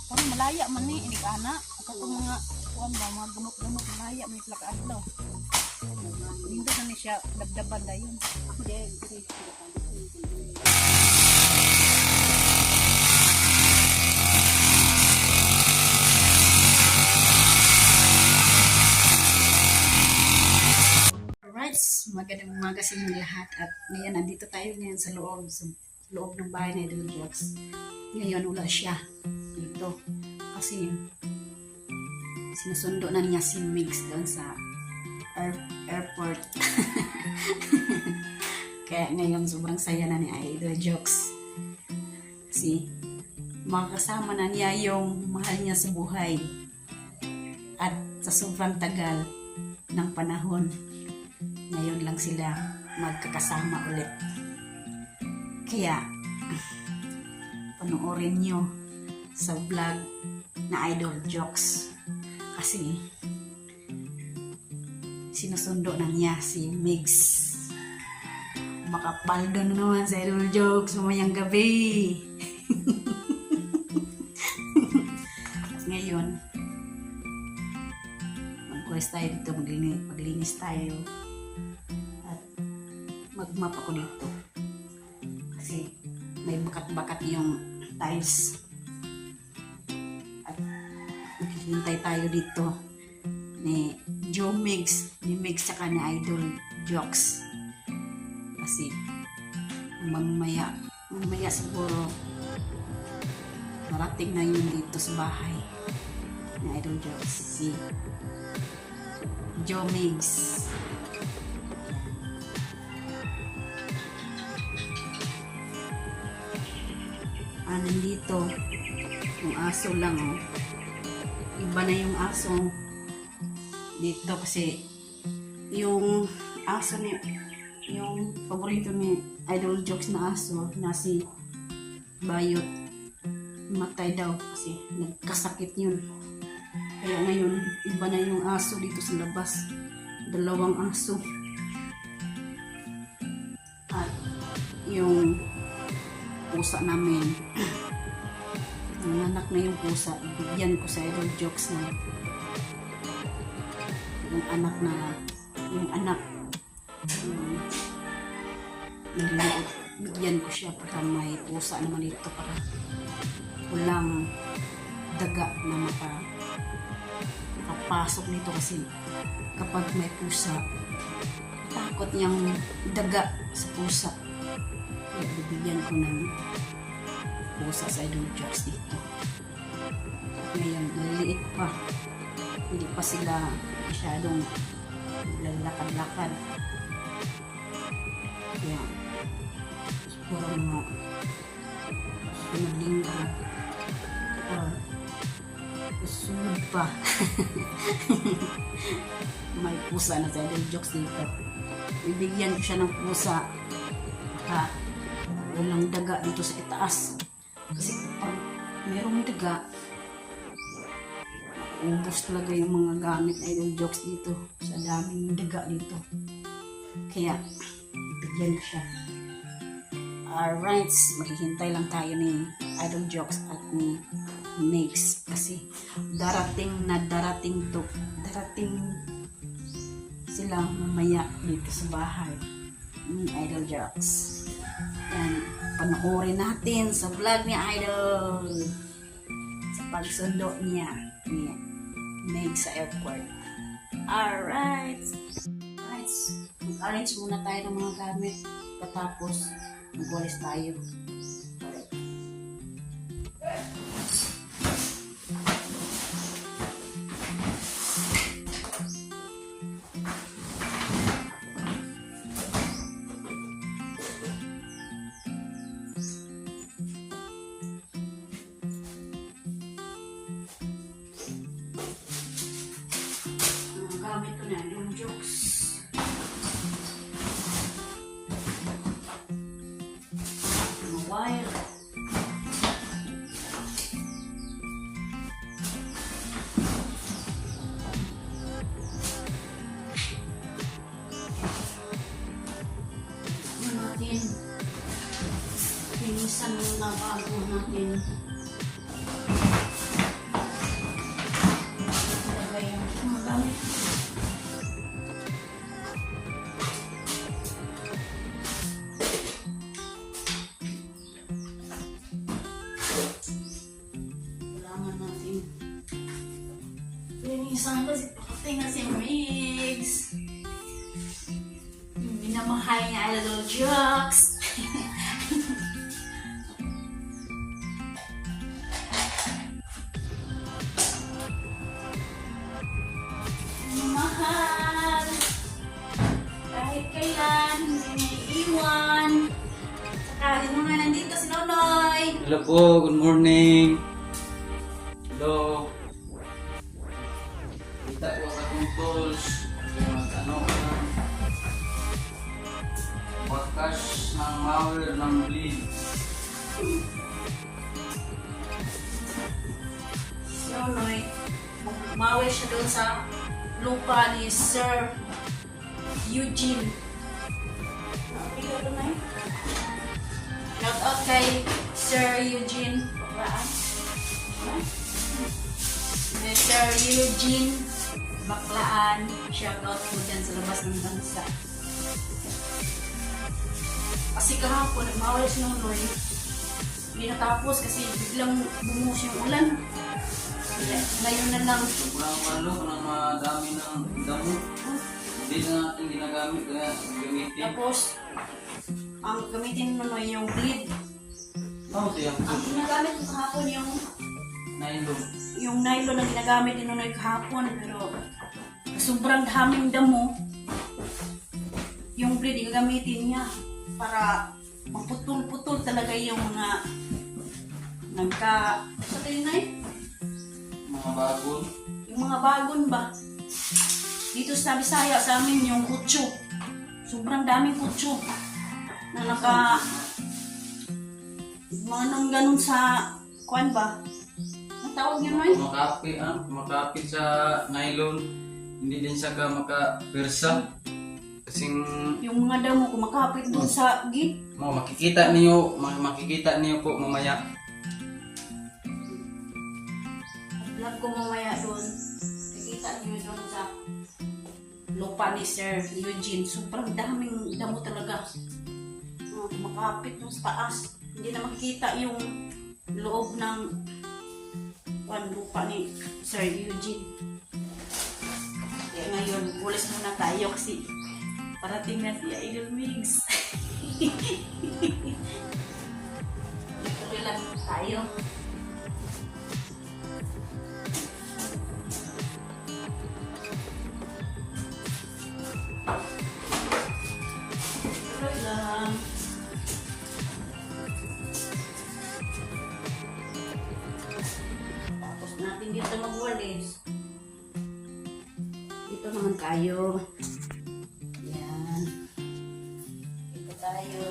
Kung malaya man ni ini kana katong mga kuan ba mga gumok-gumok malaya man sila kaadlaw. Hindi na ni siya dabdaban dayon. Alright, magandang umaga sa inyo lahat at ngayon nandito tayo ngayon sa loob ng bahay ni Idol Jox. Ngayon wala siya dito kasi sinusundo na niya si Migs doon sa airport. Kaya ngayon sobrang saya na ni Idol Jox kasi makakasama na niya yung mahal niya sa buhay at sa sobrang tagal ng panahon ngayon lang sila magkakasama ulit. Kaya panoorin nyo sa vlog na Idol Jox kasi sinusundo na niya si Migs. Makapaldo na naman sa Idol Jox mamayang gabi. Ngayon magkuhes tayo dito, maglinis tayo at magmap ako dito kasi may bakat-bakat yung tiles at maghihintay tayo dito ni Migs saka ni Idol Jox kasi mamaya siguro marating na yun dito sa bahay ni Idol Jox si Migs. Nandito yung aso lang iba na yung aso dito kasi yung aso ni yung paborito ni Idol Jox na aso na si Bayot matay daw kasi nagkasakit yun, kaya ngayon iba na yung aso dito sa labas, dalawang aso at yung pusa namin. Nanganak na yung pusa, ibigyan ko sa Idol Jox na yung anak niliit, bigyan ko siya para may pusa naman dito para walang daga na makapasok dito kasi kapag may pusa takot niyang daga sa pusa. Kaya bibigyan ko ng pusa sa Idol Jox dito. Ngayon, maliliit pa. Hindi pa sila masyadong lalakad-lakad. Kaya, siguro mga sunod linggo or sunod pa. May pusa na sa Idol Jox dito. Bibigyan ko siya ng pusa. Baka walang daga dito sa itaas kasi pag merong daga ubos talaga yung mga gamit na Idol Jox dito sa daming daga dito, kaya bigyan siya. Alright, maghihintay lang tayo ni Idol Jox at ni Migs kasi darating sila mamaya dito sa bahay ni Idol Jox. Yan, panoorin natin sa vlog ni Idol sa pagsundo niya ni Migs sa airport. Alright, mag-arrange muna tayo ng mga gamit patapos mag-walis tayo. Gamit ko na yung Jox. Mobile. Natin. Pinisan na bago natin. Minsan kasi pakating na si Migs. Minamahay niya little jokes. Mahal. Kahit kailan, hindi niya iiwan. Saka din mga nandito si Nonoy. Hello po, good morning. Hello. Kita ko sa akong tools. Ano ka? Bakas ng mower ng bleed. Si Nonoy, mawi siya doon sa lupa ni Sir Eugene. Shout out kay Sir Eugene. Baklaan. Sir Eugene Baklaan. Shout out po dyan sa labas ng bansa. Kasi kahapon, nagmawala si Nonoy. Hindi natapos kasi biglang bumuhos yung ulan. Kaya ngayon na lang. Sobrang malo ng madami ng damo. Hindi na natin ginagamit kaya gamitin. Tapos, ang gamitin mo yung bleed. Oh, siya. Ang ginagamit ko kahapon Nylon. yung nylon na ginagamit din Nonoy kahapon. Pero sobrang daming damo. Yung bleed, gagamitin niya para maputol-putol talaga yung mga sa tinay? Mga bagon. Yung mga bagon ba? Dito sa Bisaya sa amin yung kutso. Sobrang daming kutso na mga nang ganun sa kuan ba? Ang tawag yun Noy? Makapit sa nylon. Hindi din siya ka makapersa. Kasing Yung mga damo kumakapit doon sa gate. makikita niyo po mamaya. Vlog ko mamaya doon. Nakikita niyo doon sa lupa ni Sir Eugene. Sobrang daming damo talaga. Kumakapit doon sa taas. Hindi na makikita yung loob ng lupa ni Sir Eugene. Kaya ngayon, pulis muna tayo kasi parating na si Idol Migs. Tuloy lang tayo. Tuloy lang. Tapos natin dito magwalis. Dito naman tayo. Yan. Dito tayo.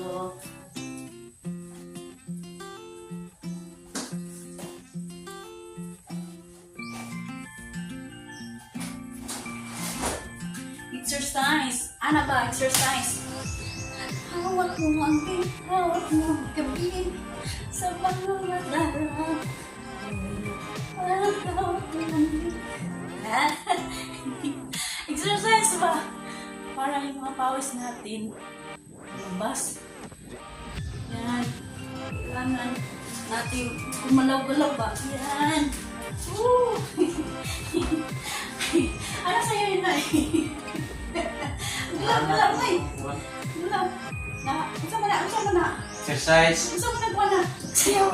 Exercise. Ano ba? Exercise. Hawak mo ang bit. Hawak mo ang gabi. Sa mga darang. Hawak mo ang bit. Exercise ba? Para yung mga pawis natin lumabas. Yan. Kailangan natin kumalaw-galaw ba? Yan. Woo! Ano sa'yo yun na Gulaw-gulaw na Gulaw. Unsa mo na? Exercise. Unsa mo nagwa na? Sayaw.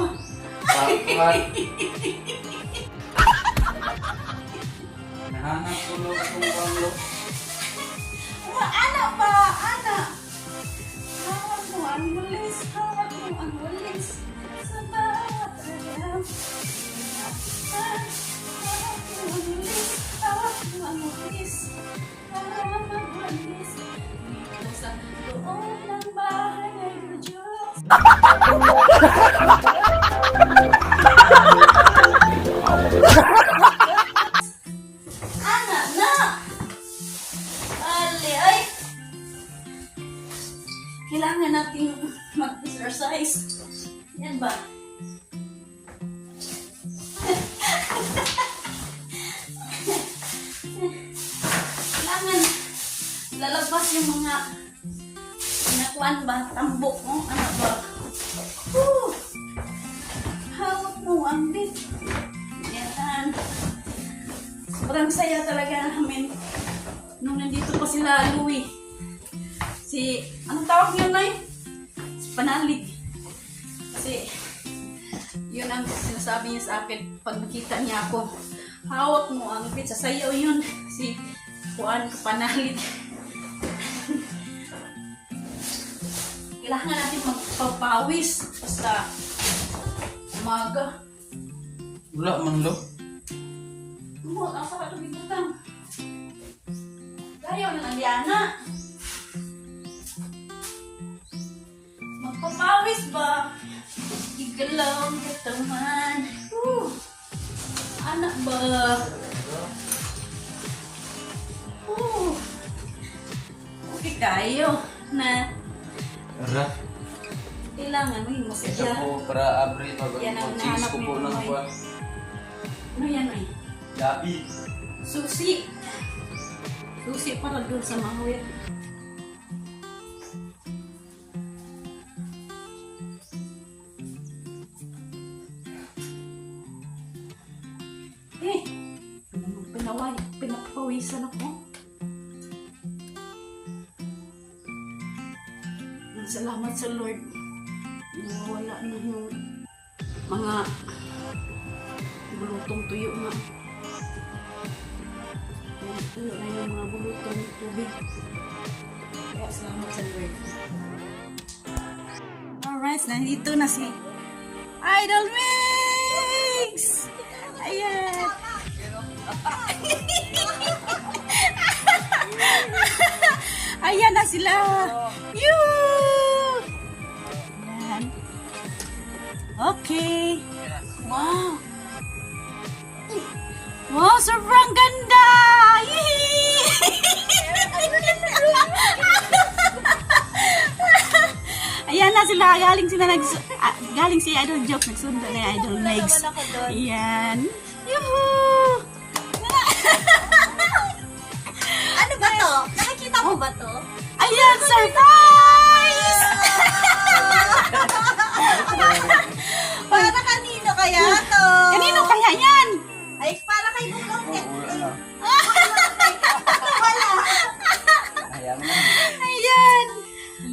Nahanap ko lang itong banglo. Ana pa! Ana! Hawak mo ang walis. Hawak mo ang walis. Sa bawat alam. Hawak mo ang walis. Hawak mo ang walis. Para magwalis. Dito sa loob ng bahay ay Diyos. Ana na! Ali, ay! Kailangan natin mag-exercise. Yan ba? Kailangan lalabas yung mga pinakuan ba? Tambok mo? Ano ba? Woo! Hawak mo ang bit. Yan. Sobrang saya talaga namin nung nandito pa sila Louie. Anong tawag yun na Si Panalig. Kasi, yun ang sinasabi niya sa akin pag nakita niya ako. Hawak mo ang pizza. Sayaw yun. Si Juan Panalig. Kailangan natin magpapawis. Basta umaga. Wala man lo. Mo, nasa ka tumigutang. Ayaw na ng Diana. Magpapawis ba? Igalaw ang katawan. Anak ba? Okay kayo na Ara. kailangan mo yung Isa masaya. po para abre Yan ang pag-cheese nahanap ko ni po ng Mamay. kuwan. Ano yan ay? Gabi. Susi. Susi para doon sa mahawit. Eh, pinapawisan ako. Salamat sa Lord. Nawawala na yung mga bulutong tuyo nga. Tuyo na yung mga bulutong tubig. Kaya salamat sa Lord. Alright, nandito na si Idol Mix! Ayan! Ayan na sila! Yoo! Ayan. Okay. Wow! Wow, sobrang ganda! Yee! Ayan na sila, galing si Idol Joke, nagsundo na yung Idol Legs. Ayan. Yuhuu! Ano ba to? Nakikita mo ba to? Ayan, surprise! Para kanino kaya to? Kanino kaya yan? Ay, para kay Bukong Ket. Wala. Wala. Ayaw mo na. Ayan.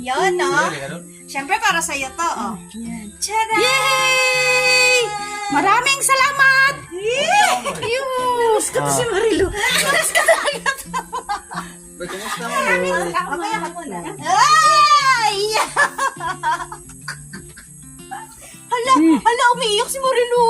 Yun, no? Sorry, ano? Siyempre para sa'yo to, oh. Ayan. Tara! Yay! Maraming salamat! Yus! Kato si Marilu. Yes, talaga to. Kumusta mo? Mamaya ka muna. Ay! Hala, umiiyak si Marilu.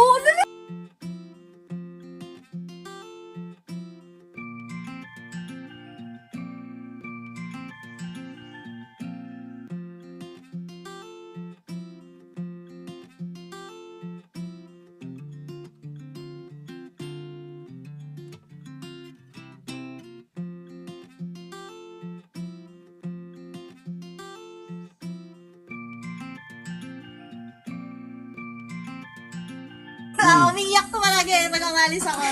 Umiiyak to palagi. Nag-angalis ako.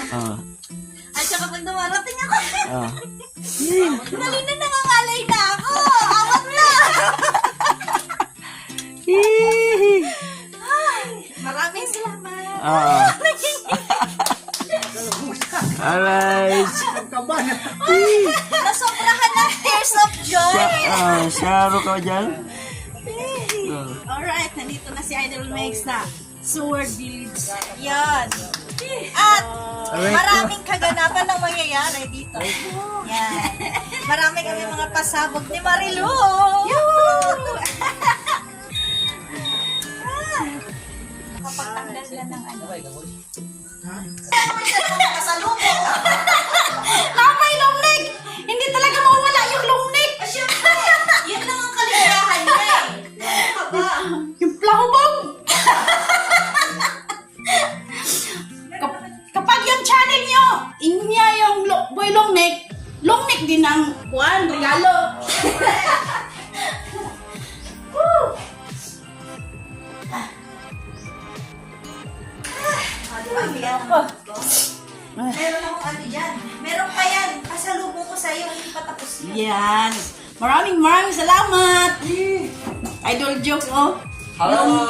At saka pag dumarating ako, dali na nangangalay na ako. Awat na. Ay, maraming salamat. Alright. Nasobrahan ng tears of joy. Sharo ka dyan? Alright, nandito na si Idol Megs na Sword Village. Yan. At maraming kaganapan ang mangyayari dito. Yan. Marami kami mga pasabog ni Marilu. Nakapagtanggal lang ng ano. Pasalubong. Napay longnek! Hindi talaga mawala yung longnek! Yun lang ang kaligayahan niya eh. Aba. Yung plahubog! Kapag yung channel nyo, inya yung boy longnek, longnek din ang buwan, regalo. Woo! Meron akong ano dyan. Meron pa yan. Pasalubong ko sa'yo. Hindi pa tapos yan. Yan. Maraming salamat. Idol jokes, oh.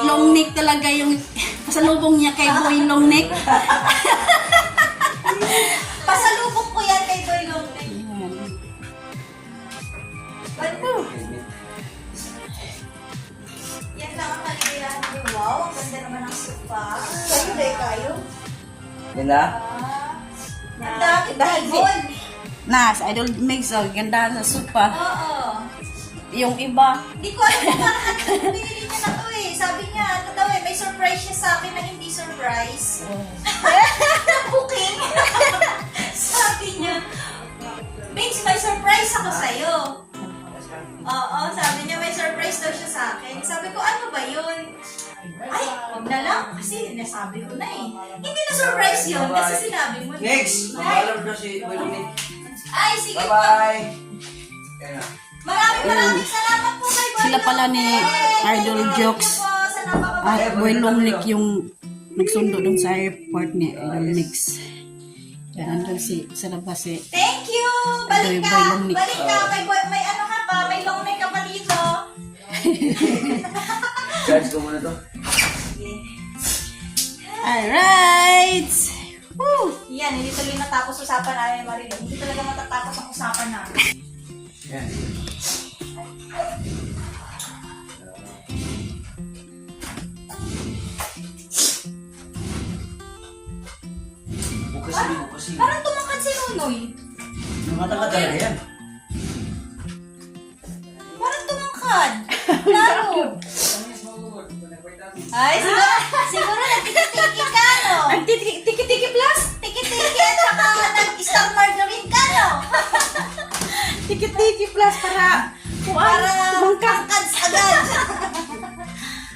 Long neck talaga yung pasalubong niya kay Boy Long Neck. Pasalubong Ganda? Ganda, ibon. Nas, idol mix. Oh, ganda sa supa. Oo. Yung iba, Hindi ko alam kung bakit pinili niya na to eh. Sabi niya, ano daw eh, may surprise siya sa akin na hindi surprise. Booking. Sabi niya, Vince, may surprise ako sa'yo. Oo, sabi niya may surprise daw siya sa akin. Sabi ko, ano ba yun? Ay, huwag na lang. Kasi nasabi ko na eh. Hindi na surprise yun kasi sinabi mo na. Next! Mabalam na si Wilming. Ay, sige po. Bye-bye! Kaya na. Maraming salamat po kay Boy Sila pala ni Longnick. Idol Thank you Jokes. po sa napakabait. at Boy Longnick yung nagsundo dun sa airport ni Idol Mix. Yan, andun sa labas eh. Thank you! Balik ka! Boy Longnick. Balik ka! May ano ka pa? May Longnick ka pa dito. Charge ko muna to. Alright! Woo! Yan, hindi tuloy natapos usapan namin, Marilo. Hindi talaga matatapos ang usapan namin. Yan. Bukasin. Parang tumangkad si Nunoy. Matagal talaga yan. Parang tumangkad. Klaro. Ay, siguro nagtiki-tiki ka, no? Tiki-tiki plus! Tiki-tiki at saka nag-star margarine ka, no? Tiki-tiki plus para Para tumangkad. tangkads agad.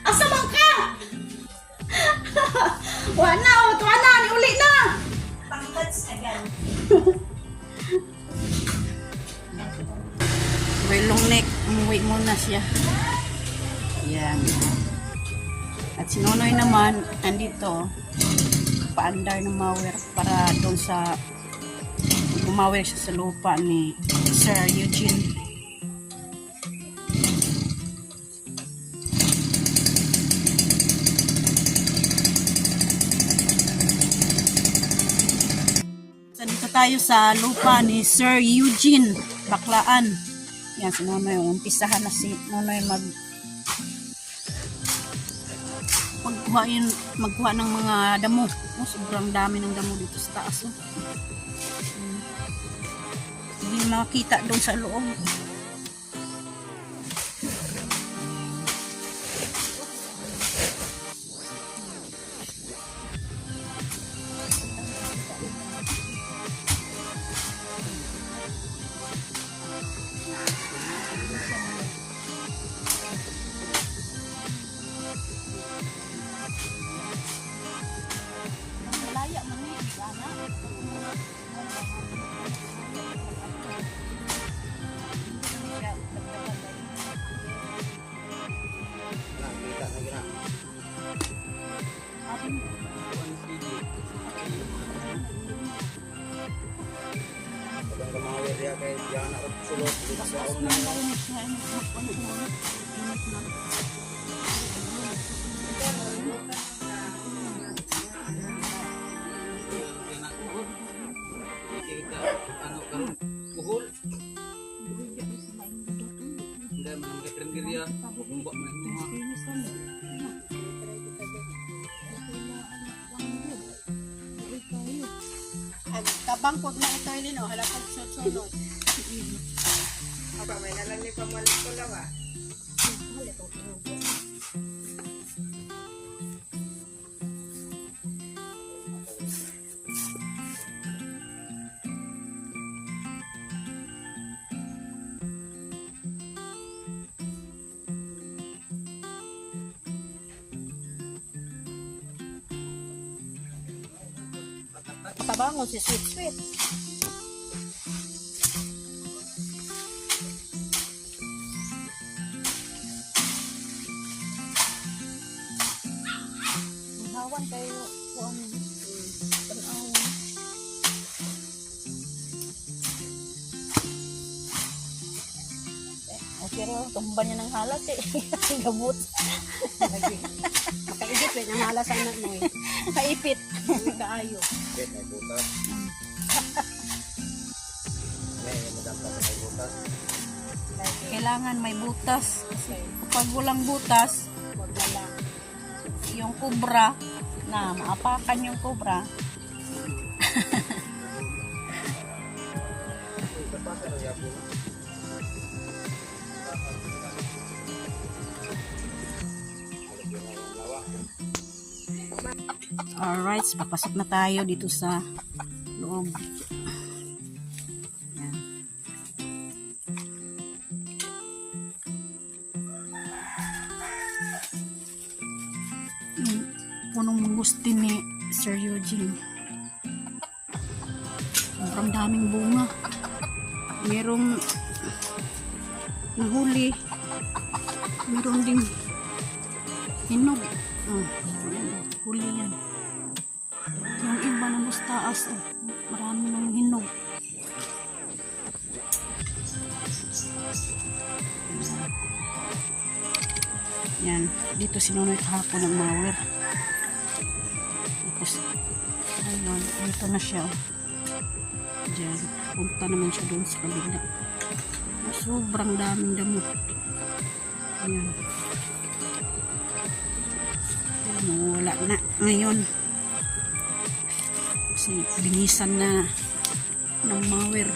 Asa man ka? Wala o, tuwa na, uli na! Tangkads agad. Boy Longnick, umuwi muna siya. Yan. At si Nonoy naman, andito, paandar ng mower para doon sa bumawer siya sa lupa ni Sir Eugene. So, dito tayo sa lupa ni Sir Eugene, Baklaan. Yan, si Nonoy, umpisahan na si Nonoy magkuha ng mga damo. Oh, sobrang dami ng damo dito sa taas. Oh. Hindi makita doon sa loob. Malaya man eh, sana. Buhol. Hindi, mananggat rin diri yan. Bumbak mo yung mga. Kabangkot na ito yun, no? Halapag sa sunod. Aba, may nalang ni pamalit ko lang ah. Tabangon si Sweet Sweet. Hawan kayo po ano. Pero tumba niya ng halas eh. Gabot. Makaigit eh. Ang halas ang anak mo eh. Kaipit. Kaayo. May butas. May madampas may butas. Kailangan may butas. Kasi pag walang butas, yung kubra, na maapakan yung kubra, Alright, papasok na tayo dito sa loob. Yan. Yung punong mangustin ni Sir Eugene. Sobrang daming bunga. Merong nahuli. Meron ding hinog. Oh, ayan, huli yan. Yung iba na mustaas, oh, marami ng hinog. Yan, dito sinunoy kahapon ng mower. Tapos, ayun, dito na siya. Oh. Diyan, punta naman siya doon sa kabila. Sobrang daming damo. Ayan. Wala na ngayon. Kasi linisan na ng mower.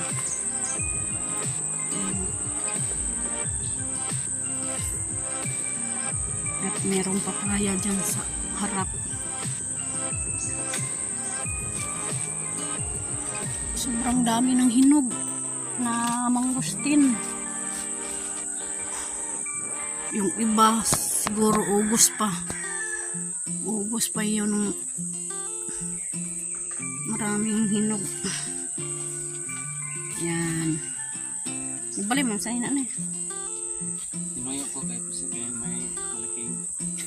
At merong papaya dyan sa harap. Sobrang dami ng hinog na mangustin. Yung iba siguro August pa. August pa yun. Maraming hinog. Yan. Balik mo sa ina na eh. Tinuyo ko kay kasi kaya may malaking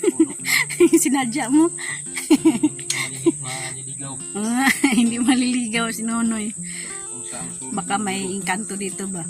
puno. Sinadya mo. Maliligaw. Hindi maliligaw si Nonoy. Kung saan sulod. Baka may engkanto dito ba?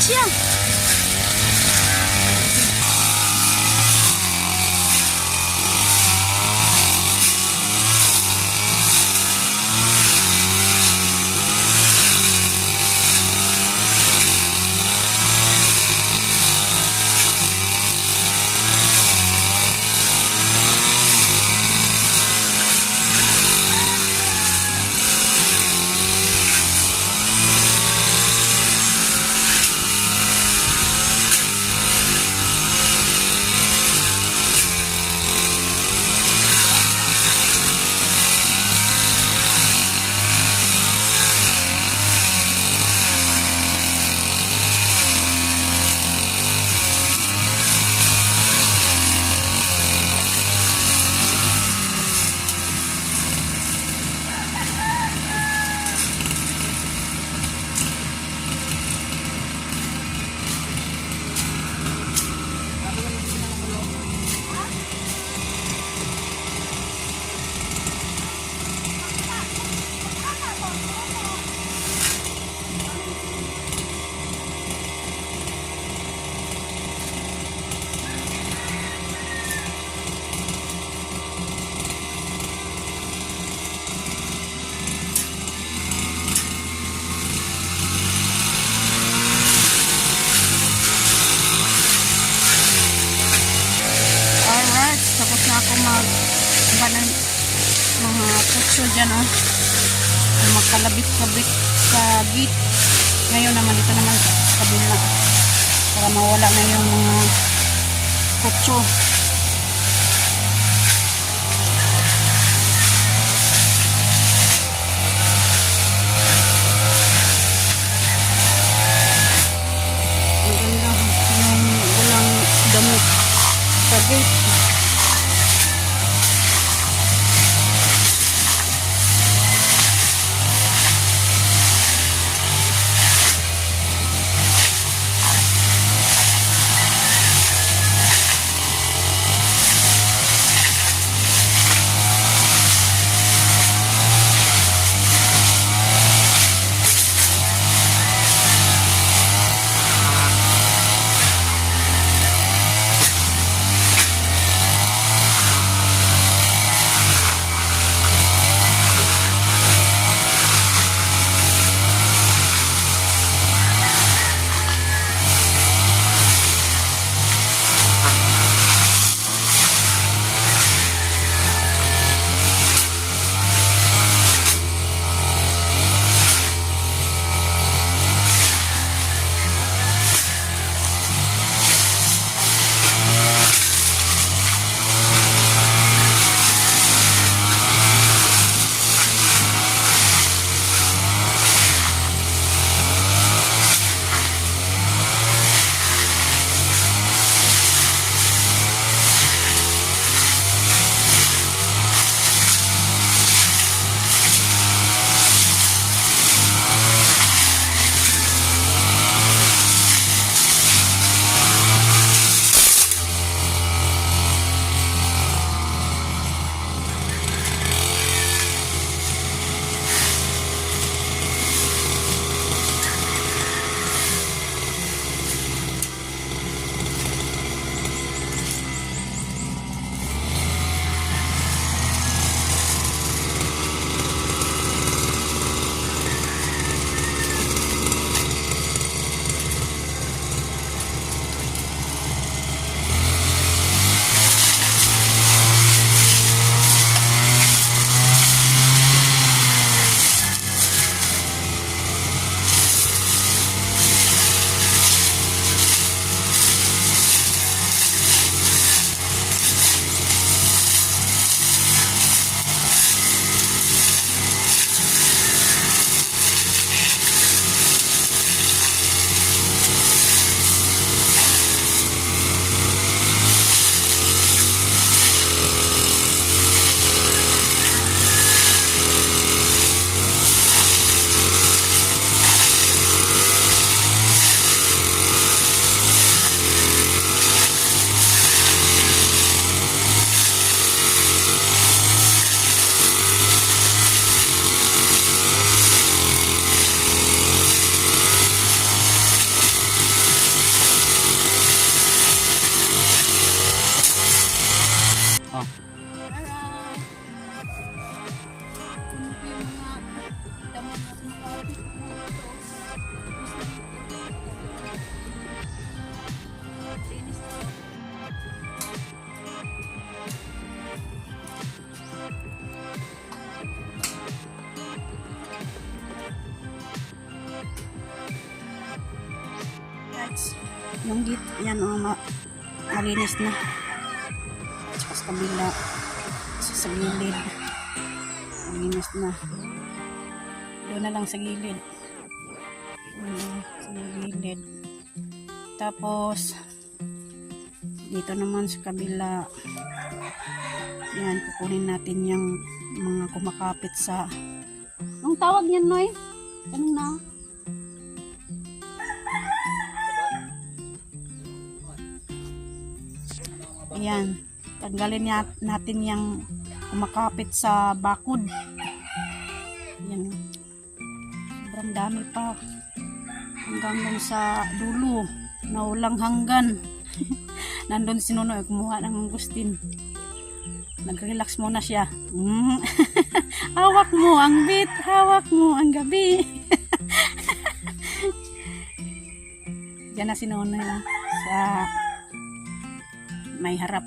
siya. Alright, tapos na ako mag mga kutso dyan, oh. Magkalabit-kabit sa gate. Ngayon naman, dito naman sa kabila. Para mawala na yung mga kutso. Maganda yung walang damit sa gate. Yung yan malinis na. Tsaka sa kabila. Sa gilid. Malinis na. Doon na lang sa gilid. Sa gilid. Tapos, dito naman sa kabila. Yan, kukunin natin yung mga kumakapit sa... Anong tawag niyan, Noy? Anong na? Ayan. Tanggalin natin yung kumakapit sa bakod. Ayan. Sobrang dami pa. Hanggang dun sa dulo. Naulang hanggan. Nandun si Nonoy, kumuha ng mangustin. Nag-relax muna siya. Hawak mo ang bit, hawak mo ang gabi. Diyan na si Nonoy sa may harap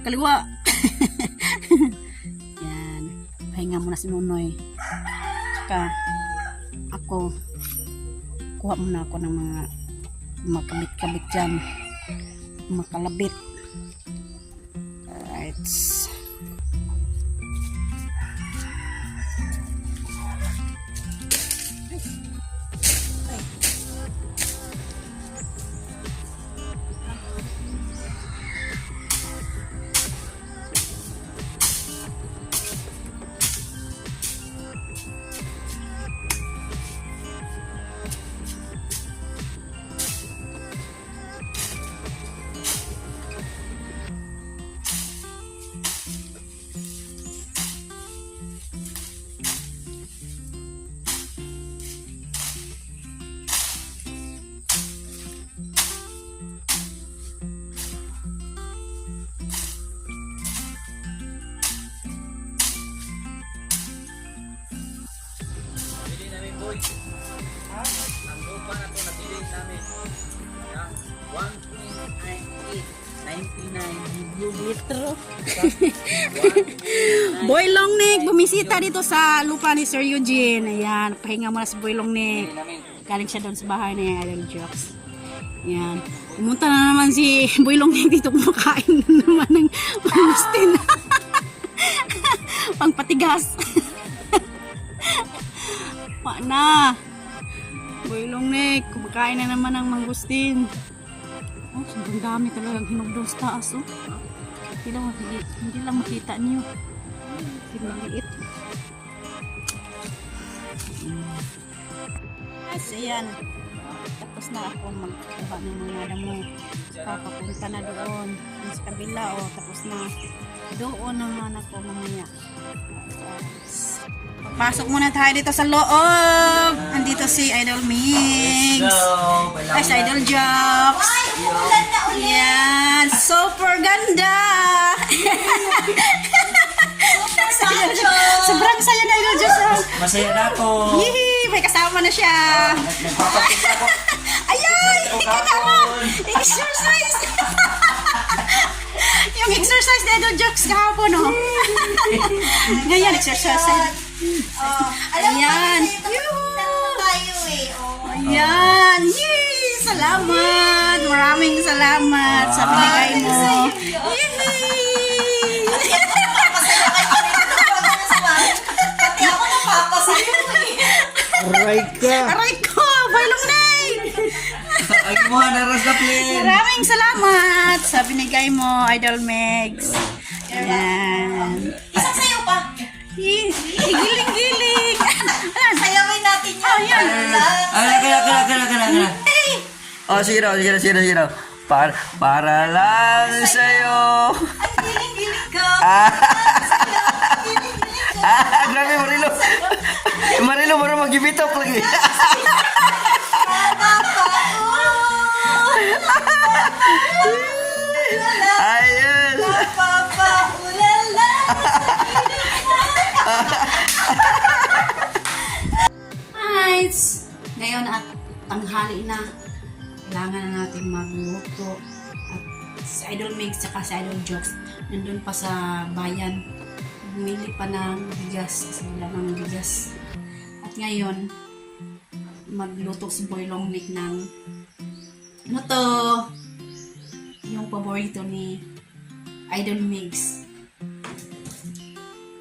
kaliwa. Yan, pahinga muna si Nonoy. Saka ako kuha muna ako ng mga makabit-kabit dyan, makalabit. Alright. Bili namin boy. Ang lupa na to nabili namin. Yang 1.99 litro. Boy Longnek, bumisita dito sa lupa ni Sir Eugene. Ayan, pahinga muna si Boy Longnek. Galing siya doon sa bahay na Idol Jokes. Ayan. Pumunta na naman si Boy Longnek dito, kumakain na naman ng mangustin. Pangpatigas. Na. Boy Longnek, kumakain na naman ng mangustin. Oh, sobrang dami talagang hinog doon sa taas, oh. Hindi lang makita niyo. Kasi maliit. Guys, ayan. Tapos na ako magkuha ng mga damo. Papapunta na doon. Sa kabila, oh. Tapos na. Doon naman ako mamaya. Pasok muna tayo dito sa loob. Andito si Idol Mix. Ay, si Idol Jokes. Ulan na ulit. Yan. Super ganda. Sobrang saya na Idol Jokes. Masaya na ako. Yee! May kasama na siya. Ayay! Ika mo! Exercise! Yung exercise na Idol Jokes kahapon, no? Ngayon, exercise. Alam mo, Ayan. tayo eh. Oh. Ayan. Yay! Salamat. Maraming salamat sa binigay mo. Yay! Napapasaya kayo rin ito pag ano sa bahay. Pati ako napapasaya eh. Aray ka. Aray ko! Bailong na! Ay, kumuha na ras na plane. Maraming salamat sa binigay mo, Idol Megs. Ayan. Isang sayo pa. Giling-giling. Sayawin natin yun. Ayan. Kaya. Oh, sige raw. Para lang sa'yo. Ay, giling-giling ka. Grabe, Marilo. Marilo, baru mag-ibitok lagi. Ayun. Papaulala. Alright. Ngayon at tanghali na. Kailangan na natin magluto. At si Idol Mix at si Idol Jokes nandun pa sa bayan. Bumili pa ng bigas. Kasi wala ng bigas. At ngayon, magluto si Boy Long Nick ng ano to? Yung paborito ni Idol Mix.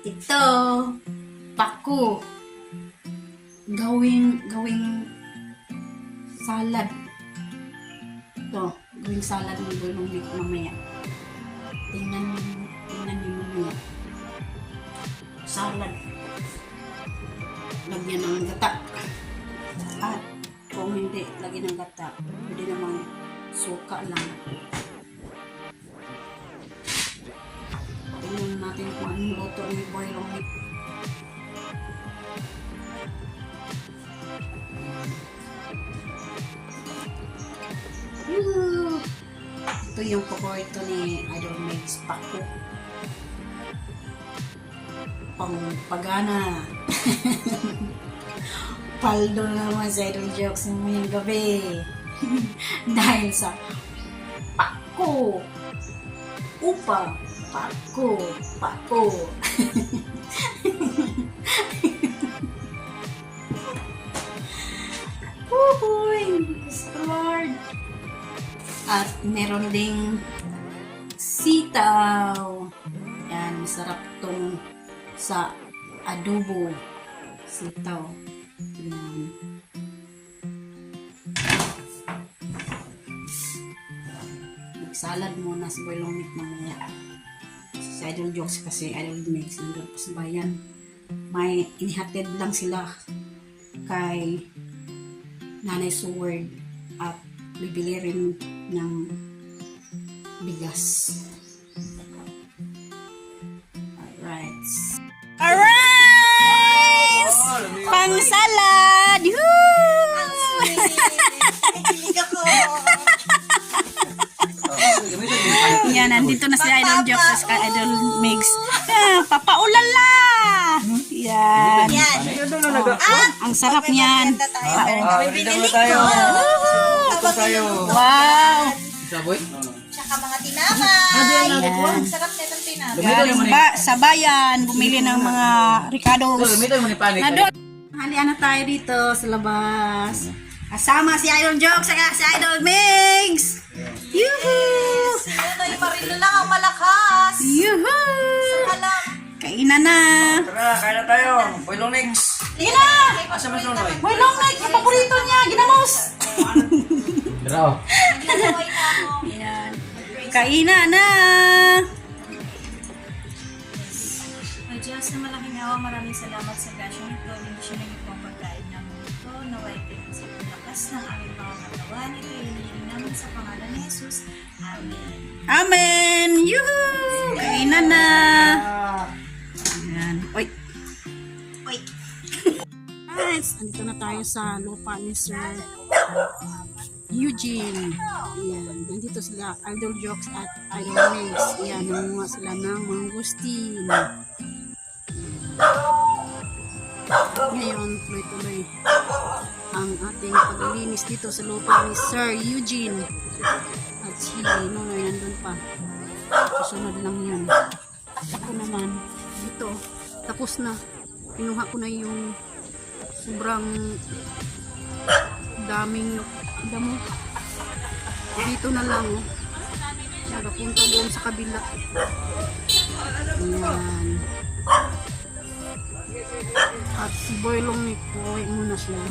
Ito, pako. Gawing salad. Ito, gawing salad ni Boy Long Nick mamaya. Tingnan niyo mamaya. Salad. Lagyan ng gata. At kung hindi, lagyan ng gata. Pwede namang suka lang. Tingnan natin kung anong luto ni Boy Long Nick. Ito yung paborito ni Idol Mix, pako. Pagana. Paldo na naman sa Idol Jokes ngayong gabi. Dahil sa pako. Upa. Pako. Uy, Lord. At meron ding sitaw. Yan, masarap tong sa adobo. Sitaw. Yan. Mag-salad muna si Boy Long Nick mamaya. Si Idol Jokes kasi Idol Mix nandun pa sa bayan. May inihatid lang sila kay Nanay Sword at bibili rin ng bigas. Alright! Pang salad! Nakikilig ako. Yan, nandito na si Idol Jokes at Idol Mix. Papaulala! Yan. Yan. Ang sarap niyan. Bibili ko. Wow! Saboy? Tsaka mga tinapay. Ang sarap nitong tinapay. Galing sa bayan, bumili ng mga ricados. Gamitin mo ni Panik. Halian na tayo dito sa labas. Kasama si Idol Jokes at si Idol Mix. Yuhuu! Sinoy Marilo lang ang malakas. Yuhuu! Saka lang. Kainan na. Tara, kain na tayo. Boy Long Nick. Sige na! Asa ba Sonoy? Boy Long Nick, yung paborito niya, ginamos. Tara. Naglalaway na ako. Yan. Kainan na. O Diyos na malaking awa, maraming salamat sa gasyong ito. Hindi siya naging pagkain ng mundo. Naway din sa lakas ng aming mga katawan. Ito yung namin sa pangalan ni Jesus. Amen. Amen. Yuhuu! Kainan na. Yan. Oy. Oy. Guys, andito na tayo sa lupa ni Sir Eugene. Yan. Nandito sila, Idol Jokes at Idol Mix. Yan, nangunga sila ng mangustin. Ngayon, tuloy-tuloy ang ating paglilinis dito sa lupa ni Sir Eugene. At si Nonoy nandun pa. Susunod lang yun. Ako naman, dito, tapos na. Pinuha ko na yung sobrang daming damo. Dito na lang, oh. Nagapunta doon sa kabila. Ayan. At si Boy Long Nick, buhay muna siya.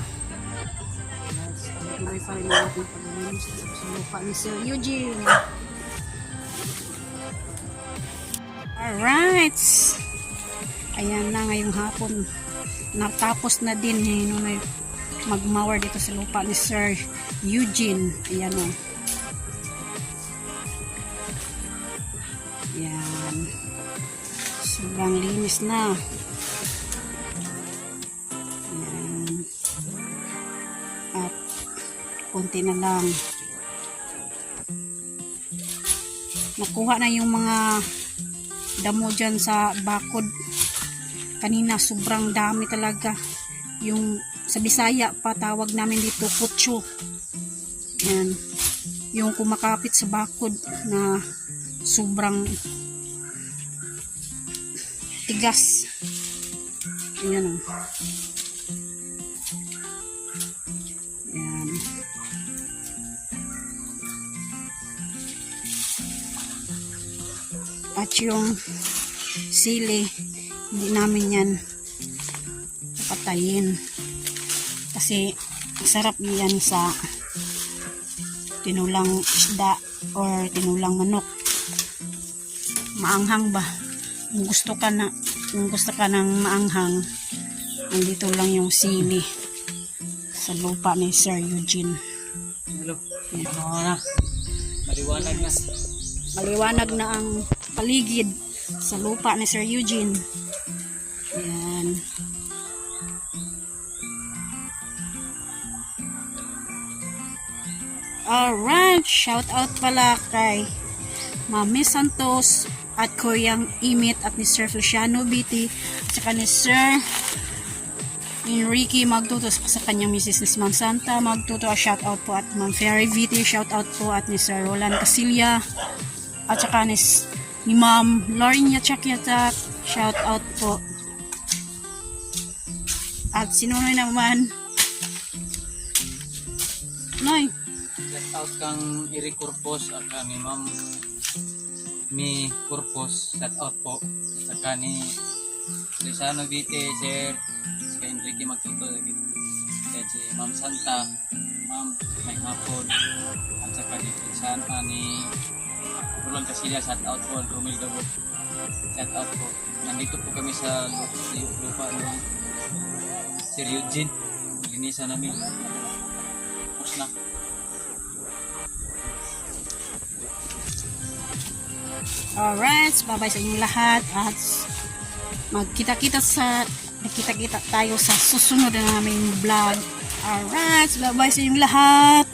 Tuloy pa rin natin paglilinis sa lupa ni Sir Eugene. Alright. Ayan na ngayong hapon. Natapos na din nung mag-mower dito sa lupa ni Sir Eugene. Ayan o. Ayan. Sobrang linis na. Ayan. At konti na lang. Nakuha na yung mga damo dyan sa bakod. Kanina sobrang dami talaga. Yung sa Bisaya pa tawag namin dito kutso. Yan. Yung kumakapit sa bakod na sobrang tigas. Ayan o. at yung sili, hindi namin yan patayin. Kasi sarap yan sa tinulang isda or tinulang manok. Maanghang ba? Kung gusto ka ng maanghang, nandito lang yung sili sa lupa ni Sir Eugene. Hello. Ano na? Maliwanag na. Maliwanag na ang paligid sa lupa ni Sir Eugene. Yan. Alright, shout out pala kay Mami Santos at Kuya Imit at ni Sir Feliciano Biti at saka ni Sir Enrique Magtuto sa kanyang misis ni Ma'am Santa Magtuto. Shout out po at Ma'am Ferry Viti. Shout out po at ni Sir Roland Casilya at saka ni Ma'am Lauren Yatsak. Shout out po. At sino na naman? Noy. Shout out kang Eric Corpos at ni Ma'am Mi Corpos. Shout out po. At saka ni Feliciano Vite, Sir Enrique Magtuto, at si Ma'am Santa, Ma'am may hapon, at saka ni Feliciano ni Roland Casillas. Shout out po. Romel Gabot. Shout out po. Nandito po kami sa lupa ng Sir Eugene. Linisan namin. Tapos na. Alright, bye-bye sa inyong lahat at magkita-kita tayo sa susunod na naming vlog. Alright, bye-bye sa inyong lahat.